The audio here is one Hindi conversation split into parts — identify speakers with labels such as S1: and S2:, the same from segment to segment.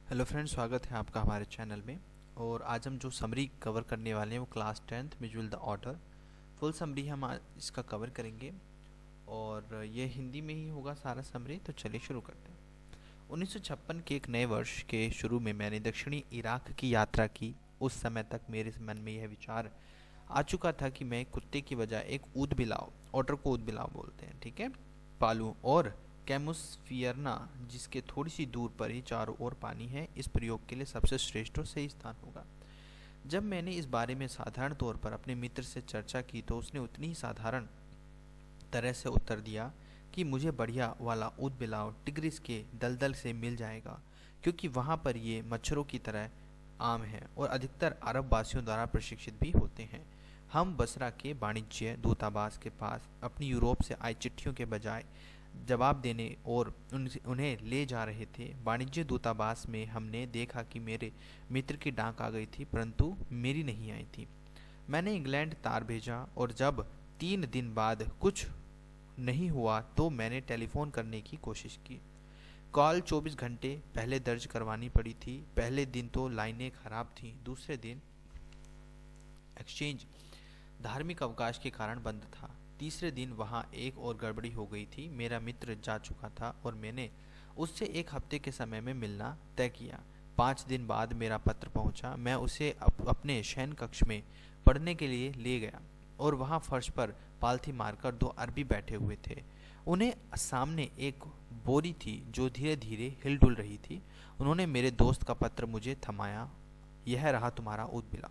S1: हेलो फ्रेंड्स, स्वागत है आपका हमारे चैनल में। और आज हम जो समरी कवर करने वाले हैं वो class 10th visual the order full summary हम आज इसका कवर करेंगे। और ये हिंदी में ही होगा सारा समरी। तो चलिए शुरू करते हैं। 1956 के एक नए वर्ष के शुरू में मैंने दक्षिणी इराक की यात्रा की। उस समय तक मेरे मन में यह विचार आ चुका था कि मैं कुत्ते की बजाय एक ऊद बिलाव, ऑटर को ऊद बिलाव बोलते हैं, ठीक है, पालूं। और कैमुसफियरना, जिसके थोड़ी सी दूर पर ही चारों ओर पानी है, इस प्रयोग के लिए सबसे श्रेष्ठ और सही स्थान होगा। जब मैंने इस बारे में साधारण तौर पर अपने मित्र से चर्चा की तो उसने उतनी ही साधारण तरह से उत्तर दिया कि मुझे बढ़िया वाला ऊद बिलाव टिग्रिस के दलदल से मिल जाएगा, क्योंकि वहाँ पर ये मच्छरों की तरह आम है और अधिकतर अरब वासियों द्वारा प्रशिक्षित भी होते हैं। हम बसरा के वाणिज्य दूतावास के पास अपनी यूरोप से आई चिट्ठियों के बजाय जवाब देने और उन्हें ले जा रहे थे। वाणिज्य दूतावास में हमने देखा कि मेरे मित्र की डाक आ गई थी, परंतु मेरी नहीं आई थी। मैंने इंग्लैंड तार भेजा और जब 3 दिन बाद कुछ नहीं हुआ तो मैंने टेलीफोन करने की कोशिश की। कॉल 24 घंटे पहले दर्ज करवानी पड़ी थी। पहले दिन तो लाइनें खराब थीं, दूसरे दिन एक्सचेंज धार्मिक अवकाश के कारण बंद था, तीसरे दिन वहाँ एक और गड़बड़ी हो गई थी। मेरा मित्र जा चुका था और मैंने उससे 1 हफ्ते के समय में मिलना तय किया। 5 दिन बाद मेरा पत्र पहुँचा। मैं उसे अपने शयन कक्ष में पढ़ने के लिए ले गया और वहाँ फर्श पर पालथी मारकर 2 अरबी बैठे हुए थे। उन्हें सामने एक बोरी थी जो धीरे धीरे हिलडुल रही थी। उन्होंने मेरे दोस्त का पत्र मुझे थमाया। यह रहा तुम्हारा उद्बिला।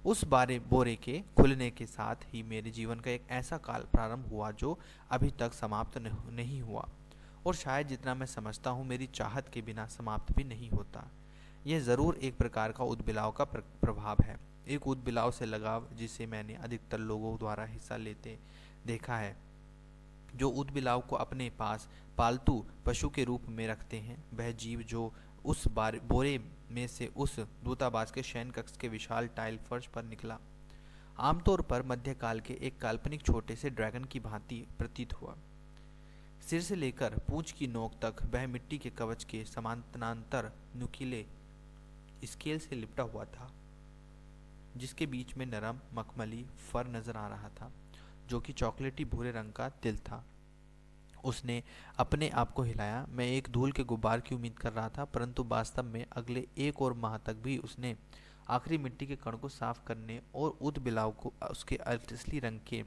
S1: उस बोरे के खुलने के साथ ही मेरे जीवन का एक ऐसा काल प्रारंभ हुआ जो अभी तक समाप्त नहीं हुआ, और शायद जितना मैं समझता हूँ मेरी चाहत के बिना समाप्त भी नहीं होता। यह ज़रूर एक प्रकार का उद्बिलाव का प्रभाव है, एक उद्बिलाव से लगाव जिसे मैंने अधिकतर लोगों द्वारा हिस्सा लेते देखा है, जो उद्बिलाव को अपने पास पालतू पशु के रूप में रखते हैं। वह जीव जो उस बोरे में से उस दूतावास के शयन कक्ष के विशाल टाइल फर्श पर निकला, आमतौर पर मध्यकाल के एक काल्पनिक छोटे से ड्रैगन की भांति प्रतीत हुआ। सिर से लेकर पूंछ की नोक तक वह मिट्टी के कवच के समानांतर नुकीले स्केल से लिपटा हुआ था, जिसके बीच में नरम मखमली फर नजर आ रहा था, जो कि चॉकलेटी भूरे रंग का तिल था। उसने अपने आप को हिलाया। मैं एक धूल के गुब्बार की उम्मीद कर रहा था, परंतु वास्तव में अगले 1 और माह तक भी उसने आखिरी मिट्टी के कण को साफ करने और उद बिलाव को उसके असली रंग के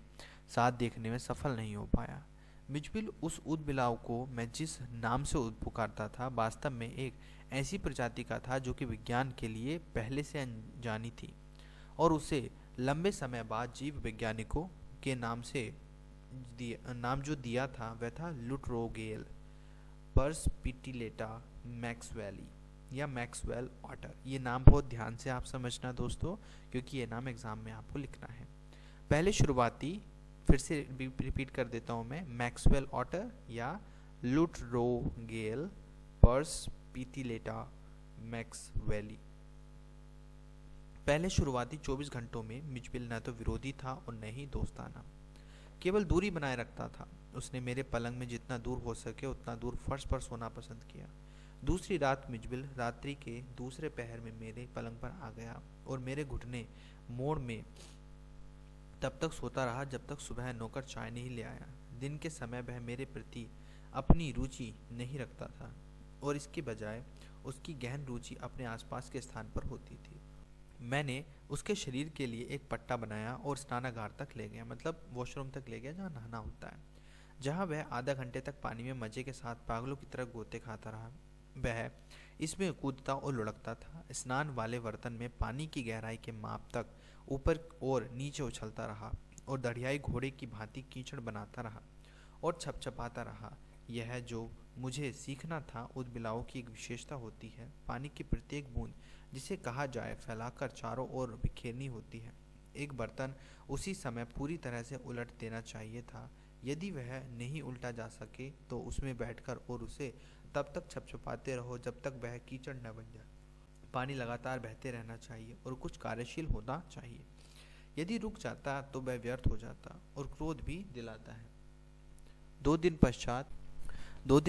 S1: साथ देखने में सफल नहीं हो पाया। मिचबिल, उस उद बिलाव को मैं जिस नाम से पुकारता था, वास्तव में एक ऐसी प्रजाति का था जो कि विज्ञान के लिए पहले से अनजानी थी, और उसे लंबे समय बाद जीव वैज्ञानिकों के नाम जो दिया था वह था लुट्रोगेल पर्स पिटिलेटा मैक्सवेली या मैक्सवेल ऑटर। ये नाम बहुत ध्यान से आप समझना दोस्तों, क्योंकि ये नाम एग्जाम में आपको लिखना है। पहले शुरुआती फिर से रिपीट कर देता हूँ मैं, मैक्सवेल ऑटर या लुट्रोगेल पर्स पिटिलेटा मैक्सवेली। पहले शुरुआती 24 घंटों में मिचबिल न तो विरोधी था और न ही दोस्ताना, केवल दूरी बनाए रखता था। उसने मेरे पलंग में जितना दूर हो सके उतना दूर फर्श पर सोना पसंद किया। दूसरी रात मिचबिल रात्रि के दूसरे पहर में मेरे पलंग पर आ गया और मेरे घुटने मोड़ में तब तक सोता रहा जब तक सुबह नौकर चाय नहीं ले आया। दिन के समय वह मेरे प्रति अपनी रुचि नहीं रखता था, और इसके बजाय उसकी गहन रुचि अपने आसपास के स्थान पर होती थी। मैंने उसके शरीर के लिए एक पट्टा बनाया और स्नानागार तक ले गया, मतलब वॉशरूम तक ले गया जहाँ नहाना होता है, जहाँ वह आधा घंटे तक पानी में मजे के साथ पागलों की तरह गोते खाता रहा। वह इसमें कूदता और लुढ़कता था। स्नान वाले बर्तन में पानी की गहराई के माप तक ऊपर और नीचे उछलता रहा और दढ़ियाई घोड़े की भांति कीचड़ बनाता रहा और छपछपाता रहा। यह जो मुझे सीखना था, उद्बिलाव की एक विशेषता होती है, पानी की प्रत्येक बूंद जिसे कहा जाए फैलाकर चारों ओर बिखेरनी होती है। एक बर्तन उसी समय पूरी तरह से उलट देना चाहिए था। यदि वह नहीं उल्टा जा सके तो उसमें बैठकर और उसे तब तक छपछपाते रहो जब तक वह कीचड़ न बन जाए। पानी लगातार बहते रहना चाहिए और कुछ कार्यशील होना चाहिए। यदि रुक जाता तो वह व्यर्थ हो जाता और क्रोध भी दिलाता है। 2 दिन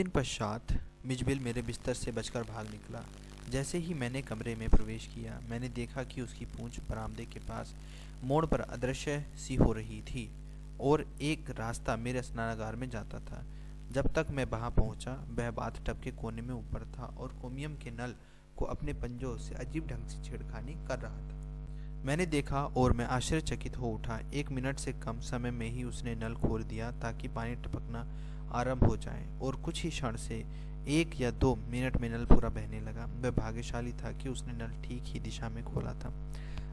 S1: पश्चात मिचबिल मेरे बिस्तर से बचकर भाग निकला। जैसे ही मैंने कमरे में प्रवेश किया, मैंने देखा कि उसकी पूंछ बरामदे के पास मोड़ पर अदृश्य सी हो रही थी और एक रास्ता मेरे स्नानागार में जाता था। जब तक मैं वहां पहुंचा, वह बाथटब के कोने में ऊपर था और क्रोमियम के नल को अपने पंजों से अजीब ढंग से छेड़खानी कर रहा था। मैंने देखा और मैं आश्चर्यचकित हो उठा। 1 मिनट से कम समय में ही उसने नल खोल दिया ताकि पानी टपकना आरंभ हो जाए और कुछ ही क्षण से 1 या 2 मिनट में नल पूरा बहने लगा। वह भाग्यशाली था कि उसने नल ठीक ही दिशा में खोला था।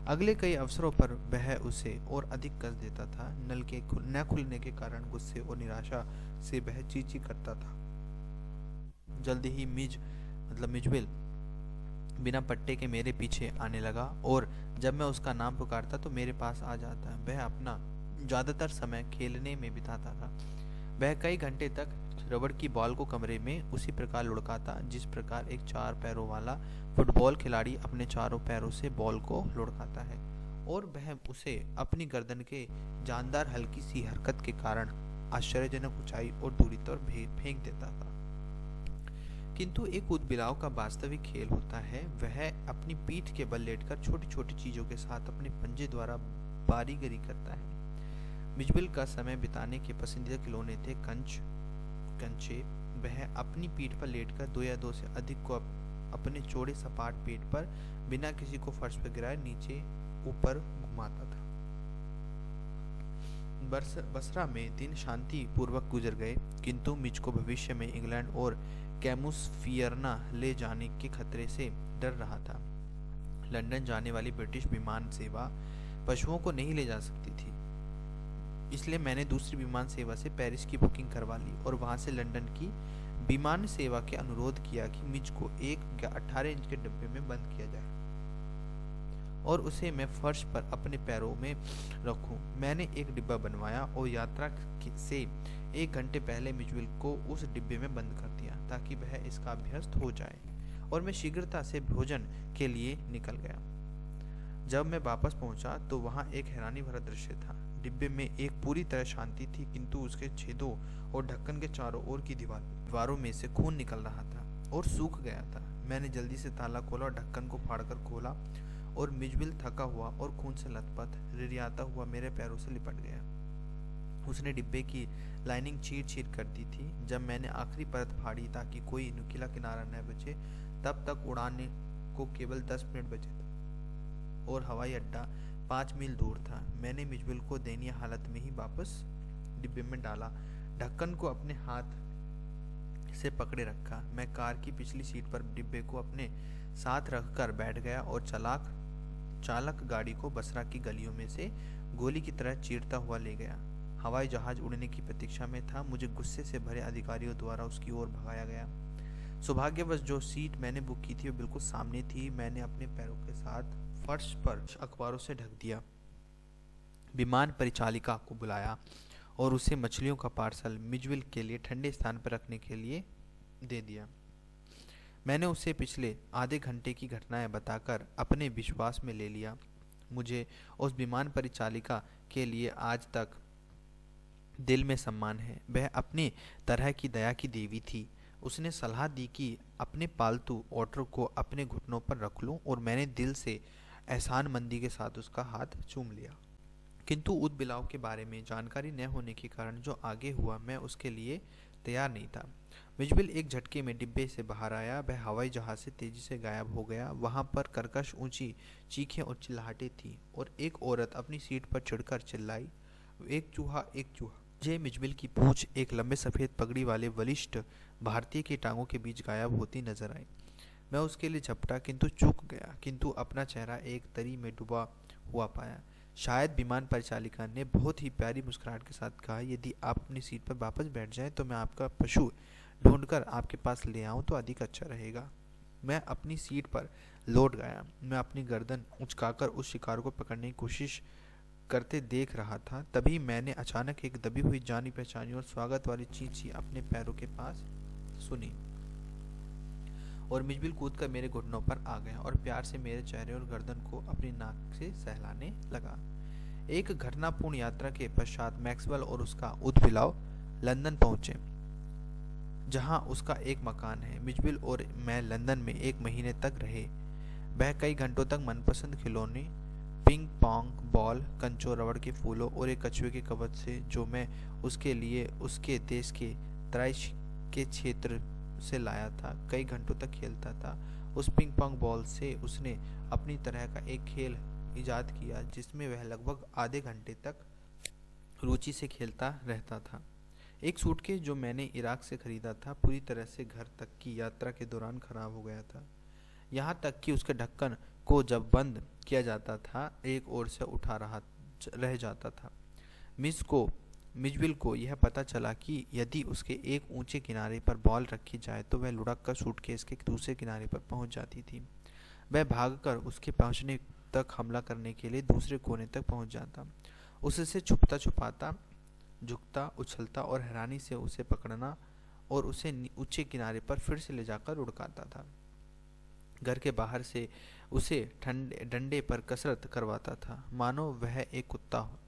S1: अगले कई अवसरों पर वह उसे और अधिक कस देता था। नल के न खुलने के कारण गुस्से और निराशा से वह चींची करता था। जल्दी ही मिजविल बिना पट्टे के मेरे पीछे आने लगा और जब मैं उसका नाम पुकारता तो मेरे पास आ जाता। वह अपना ज़्यादातर समय खेलने में बिताता था। वह कई घंटे तक रबड़ की बॉल को कमरे में उसी प्रकार लुढ़काता जिस प्रकार एक 4 पैरों वाला फुटबॉल खिलाड़ी अपने चारों पैरों से बॉल को लुढ़काता है, और वह उसे अपनी गर्दन के जानदार हल्की सी हरकत के कारण आश्चर्यजनक ऊंचाई और दूरी पर फेंक देता था। किंतु एक ऊदबिलाव का वास्तविक खेल होता है। वह अपनी पीठ के बल लेटकर छोटी छोटी चीजों के साथ अपने पंजे द्वारा बारीगरी करता है। मिजबिल का समय बिताने के पसंदीदा खिलौने थे कंचे। वह अपनी पीठ पर लेटकर 2 या 2 से अधिक को अपने चौड़े सपाट पेट पर बिना किसी को फर्श पर गिराए नीचे ऊपर घुमाता था। बसरा में दिन शांति पूर्वक गुजर गए, किंतु मिज को भविष्य में इंग्लैंड और कैमुसफियरना ले जाने के खतरे से डर रहा था। लंदन जाने वाली ब्रिटिश विमान सेवा पशुओं को नहीं ले जा सकती थी, इसलिए मैंने दूसरी विमान सेवा से पेरिस की बुकिंग करवा ली और वहां से लंदन की विमान सेवा के अनुरोध किया कि मिज को एक 18 इंच के डिब्बे में बंद किया जाए और उसे मैं फर्श पर अपने पैरों में रखूं। मैंने एक डिब्बा बनवाया और यात्रा से 1 घंटे पहले मिजविल को उस डिब्बे में बंद कर दिया ताकि वह इसका अभ्यस्त हो जाए, और मैं शीघ्रता से भोजन के लिए निकल गया। जब मैं वापस पहुंचा तो वहां एक हैरानी भरा दृश्य था। डिब्बे में एक पूरी तरह शांति थी, किंतु उसके छेदों और ढक्कन के चारों ओर की दीवारों में से खून निकल रहा था और सूख गया था। मैंने जल्दी से ताला खोला और ढक्कन को फाड़कर खोला, और मिजबिल थका हुआ और खून से लथपथ रिरियाता हुआ मेरे पैरों से लिपट गया। उसने डिब्बे की लाइनिंग चीर कर दी थी। जब मैंने आखिरी परत फाड़ी ताकि कोई नुकीला किनारा न बचे, तब तक उड़ाने को केवल 10 मिनट बचे थे और हवाई अड्डा 5 मील दूर था। मैंने मिजबिल को दयनीय हालत में ही वापस डिब्बे में डाला, ढक्कन को अपने हाथ से पकड़े रखा। मैं कार की पिछली सीट पर डिब्बे को अपने साथ रखकर बैठ गया और चालक गाड़ी को बसरा की गलियों में से गोली की तरह चीरता हुआ ले गया। हवाई जहाज उड़ने की प्रतीक्षा में था। मुझे गुस्से से भरे अधिकारियों द्वारा उसकी ओर भगाया गया। सौभाग्यवश जो सीट मैंने बुक की थी वो बिल्कुल सामने थी। मैंने अपने पैरों के साथ फर्श पर अखबारों से ढक दिया, विमान परिचालिका को बुलाया और उसे मछलियों का पार्सल मिजविल के लिए ठंडे स्थान पर रखने के लिए दे दिया। मैंने उसे पिछले आधे घंटे की घटनाएं बताकर अपने विश्वास में ले लिया। मुझे उस विमान परिचालिका के लिए आज तक दिल में सम्मान है। वह अपने तरह की दया की देवी थी। उसने सलाह दी कि अपने पालतू ऑटर को अपने घुटनों पर रख लूं, और मैंने दिल से एहसानमंदी के साथ उसका हाथ चूम लिया। किंतु ऊदबिलाव के बारे में जानकारी न होने के कारण जो आगे हुआ मैं उसके लिए तैयार नहीं था। मिजबिल एक झटके में डिब्बे से बाहर आया। वह हवाई जहाज से तेजी से गायब हो गया। वहां पर कर्कश ऊंची चीखें और चिल्लाहटें थी और एक औरत अपनी सीट पर चढ़कर चिल्लाई, एक चूहा, एक चूहा। मुझे मिजबिल की पूंछ एक लंबे सफ़ेद पगड़ी वाले वरिष्ठ भारतीय की टांगों के बीच गायब होती नजर आई। मैं उसके लिए झपटा, किंतु चूक गया, किंतु अपना चेहरा एक तरी में डूबा हुआ पाया। शायद विमान परिचालिका ने बहुत ही प्यारी मुस्कुराहट के साथ कहा, यदि आप अपनी सीट पर वापस बैठ जाएं तो मैं आपका पशु ढूंढकर आपके पास ले आऊं तो अधिक अच्छा रहेगा। मैं अपनी सीट पर लौट गया। मैं अपनी गर्दन उचकाकर उस शिकार को पकड़ने की कोशिश करते देख रहा था। तभी मैंने अचानक एक दबी हुई जानी पहचानी और स्वागत वाली चींची अपने पैरों के पास सुनी, और मिजबिल कूदकर मेरे घुटनों पर आ गया और प्यार से मेरे चेहरे और गर्दन को अपनी नाक से सहलाने लगा। एक घटनापूर्ण यात्रा के पश्चात मैक्सवेल और उसका ऊदबिलाव लंदन पहुंचे। जहां उसका एक मकान है। मिचबिल और मैं लंदन में 1 महीने तक रहे। वह कई घंटों तक मनपसंद खिलौने, पिंग पोंग बॉल, कंचो, रबड़ के फूलों और एक कछुए के कवच से, जो मैं उसके लिए उसके देश के तराइश के क्षेत्र से लाया था, कई घंटों तक खेलता था। उस पिंग पोंग बॉल से उसने अपनी तरह का एक खेल इजाद किया जिसमें वह लगभग आधे घंटे तक रुचि से खेलता रहता था। एक सूटकेस जो मैंने इराक से खरीदा था पूरी तरह से घर तक की यात्रा के दौरान खराब हो गया था। यहाँ तक कि उसके ढक्कन को जब बंद किया जाता था एक ओर से उठा रह जाता था। मिचबिल को यह पता चला कि यदि उसके एक ऊंचे किनारे पर बॉल रखी जाए तो वह लुढ़क कर सूटकेस के दूसरे किनारे पर पहुंच जाती थी। वह भागकर उसके पहुंचने तक हमला करने के लिए दूसरे कोने तक पहुंच जाता, उससे छुपता छुपाता, झुकता, उछलता और हैरानी से उसे पकड़ना और उसे ऊंचे किनारे पर फिर से ले जाकर उड़काता था। घर के बाहर से उसे डंडे पर कसरत करवाता था, मानो वह एक कुत्ता हो।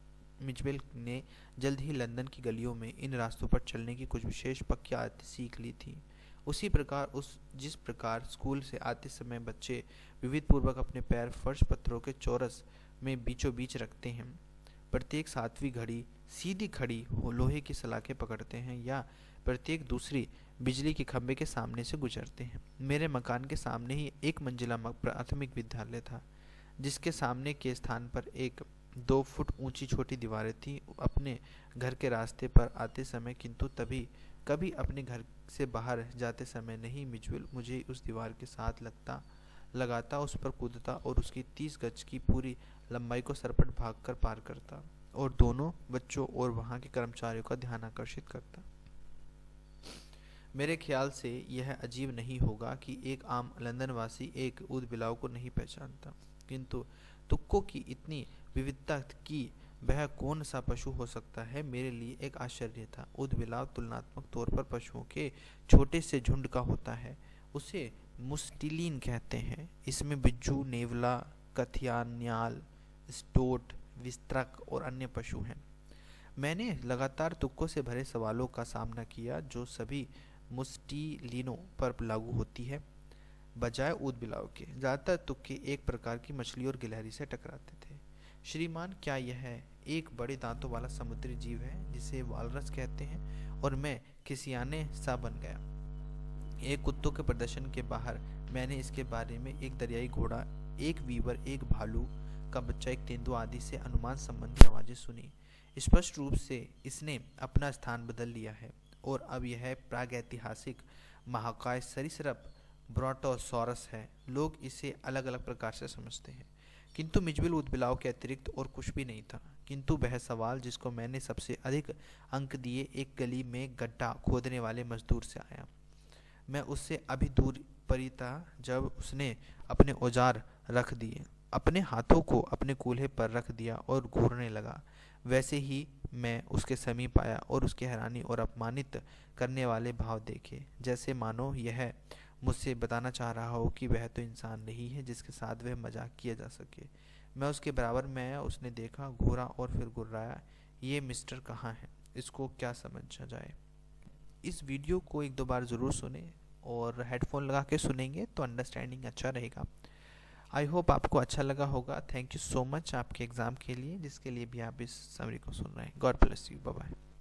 S1: मिचबिल ने जल्द ही लंदन की गलियों में इन रास्तों पर चलने की कुछ विशेष पक्की आदतें सीख ली थी। उसी प्रकार जिस प्रकार स्कूल से आते समय बच्चे विविधपूर्वक अपने पैर फर्श पत्थरों के चौरस में बीचों बीच रखते हैं, प्रत्येक 7वीं घड़ी सीधी खड़ी लोहे की सलाखें पकड़ते हैं या प्रत्येक दूसरी बिजली के खंभे के सामने से गुजरते हैं। मेरे मकान के सामने ही एक मंजिला प्राथमिक विद्यालय था, जिसके सामने के स्थान पर एक 2 फुट ऊंची छोटी दीवारें थीं। अपने घर के रास्ते पर आते समय, किंतु कभी अपने घर से बाहर जाते समय नहीं, मिचबिल मुझे उस दीवार के साथ लगाता, उस पर कूदता और उसकी 30 गज की पूरी लंबाई को सरपट भागकर पार करता और दोनों बच्चों और वहां के कर्मचारियों का ध्यान आकर्षित करता। मेरे ख्याल से यह अजीब नहीं होगा कि एक आम लंदनवासी एक ऊदबिलाव को नहीं पहचानता, किंतु तुक्कों की इतनी विविधता की वह कौन सा पशु हो सकता है, मेरे लिए एक आश्चर्य था। ऊदबिलाव तुलनात्मक तौर पर पशुओं के छोटे से झुंड का होता है। उसे मुस्टिलीन कहते हैं। इसमें बिज्जू, नेवला, कथिया, न्याल, स्टोट, विस्त्रक और अन्य पशु हैं। मैंने लगातार तुक्कों से भरे सवालों का सामना किया जो सभी मुस्टिलीनों पर लागू होती है, बजाय ऊदबिलाव के। ज़्यादातर तुक्के एक प्रकार की मछली और गिलहरी से टकराते थे। श्रीमान, क्या यह एक बड़े दांतों वाला समुद्री जीव है जिसे वालरस कहते हैं? और मैं खिसियाने सा बन गया। एक कुत्तों के प्रदर्शन के बाहर मैंने इसके बारे में एक दरियाई घोड़ा, एक वीवर, एक भालू का बच्चा, एक तेंदुआ आदि से अनुमान संबंधी आवाज़ें सुनी। स्पष्ट रूप से इसने अपना स्थान बदल लिया है और अब यह प्रागैतिहासिक महाकाय सरीसृप ब्रोंटोसॉरस है। लोग इसे अलग अलग प्रकार से समझते हैं, किंतु मिचबिल ऊदबिलाव के अतिरिक्त और कुछ भी नहीं था। किंतु वह सवाल जिसको मैंने सबसे अधिक अंक दिए एक गली में गड्ढा खोदने वाले मजदूर से आया। मैं उससे अभी दूर परी था जब उसने अपने औजार रख दिए, अपने हाथों को अपने कूल्हे पर रख दिया और घूरने लगा। वैसे ही मैं उसके समीप आया और उसकी हैरानी और अपमानित करने वाले भाव देखे, जैसे मानो यह मुझसे बताना चाह रहा हो कि वह तो इंसान नहीं है जिसके साथ वह मजाक किया जा सके। मैं उसके बराबर में आया, उसने देखा, घूरा और फिर गुर्राया। ये मिस्टर कहाँ है? इसको क्या समझा जाए? इस वीडियो को 1-2 बार ज़रूर सुने और हेडफोन लगा के सुनेंगे तो अंडरस्टैंडिंग अच्छा रहेगा। आई होप आपको अच्छा लगा होगा। थैंक यू सो मच आपके एग्ज़ाम के लिए, जिसके लिए भी आप इस समरी को सुन रहे हैं। God bless you. Bye bye.